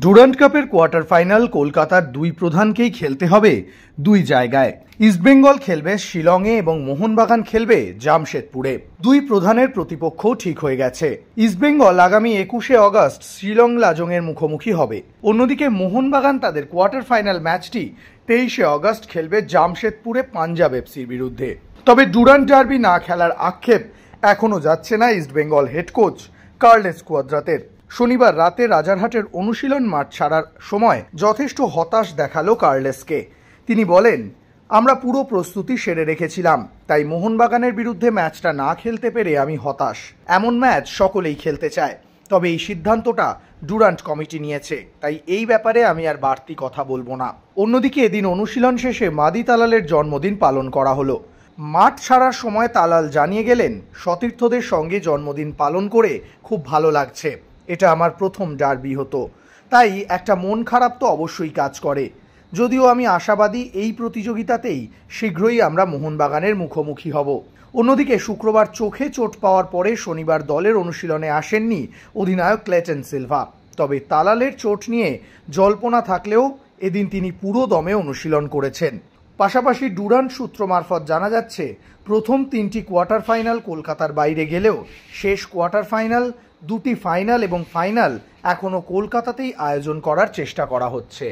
Durand কাপের quarter final কলকাতার দুই প্রধানকেই খেলতে হবে দুই জায়গায়। ইস্টবেঙ্গল খেলবে শিলংয়ে এবং মোহনবাগান খেলবে জামশেদপুরে। দুই প্রধানের প্রতিপক্ষ ঠিক হয়ে গেছে। ইস্টবেঙ্গল আগামী 21শে অগস্ট শিলং লাজংয়ের মুখোমুখি হবে। অন্যদিকে মোহনবাগান তাদের কোয়ার্টার ফাইনাল ম্যাচটি 23শে অগস্ট খেলবে জামশেদপুরে পাঞ্জাব এফসির বিরুদ্ধে। তবে ডুরান্ড ডার্বি না খেলার আক্ষেপ এখনো যাচ্ছে না ইস্টবেঙ্গল হেড কোচ কার্লেস কুয়াদ্রাতের। শনিবার রাতে রাজারহাটের অনুশীলন মাঠ ছাড়ার সময় যথেষ্ট হতাশ দেখালো কার্লেসকে। তিনি বলেন, আমরা পুরো প্রস্তুতি সেরে রেখেছিলাম, তাই মোহনবাগানের বিরুদ্ধে ম্যাচটা না খেলতে পেরে আমি হতাশ। এমন ম্যাচ সকলেই খেলতে চায়, তবে এই সিদ্ধান্তটা ডুরান্ড কমিটি নিয়েছে, তাই এই ব্যাপারে আমি আর বাড়তি কথা বলবো না। অন্যদিকে এদিন অনুশীলন শেষে মাদি তালালের জন্মদিন পালন করা হলো। মাঠ ছাড়ার সময় তালাল জানিয়ে গেলেন, সতীর্থদের সঙ্গে জন্মদিন পালন করে খুব ভালো লাগছে। এটা আমার প্রথম ডার্বি হতো, তাই একটা মন খারাপ তো অবশ্যই কাজ করে। যদিও আমি আশাবাদী এই প্রতিযোগিতাতেই শীঘ্রই আমরা মোহনবাগানের মুখোমুখি হব। অন্যদিকে শুক্রবার চোখে চোট পাওয়ার পরে শনিবার দলের অনুশীলনে আসেননি অধিনায়ক ক্লেটন সিলভা। তবে তালালের চোট নিয়ে জল্পনা থাকলেও এদিন তিনি পুরো দমে অনুশীলন করেছেন। পাশাপাশি ডুরান্ড সূত্র মারফত জানা যাচ্ছে, প্রথম 3টি কোয়ার্টার ফাইনাল কলকাতার বাইরে গেলেও শেষ কোয়ার্টার ফাইনাল, 2টি ফাইনাল এবং ফাইনাল এখনও কলকাতাতেই আয়োজন করার চেষ্টা করা হচ্ছে।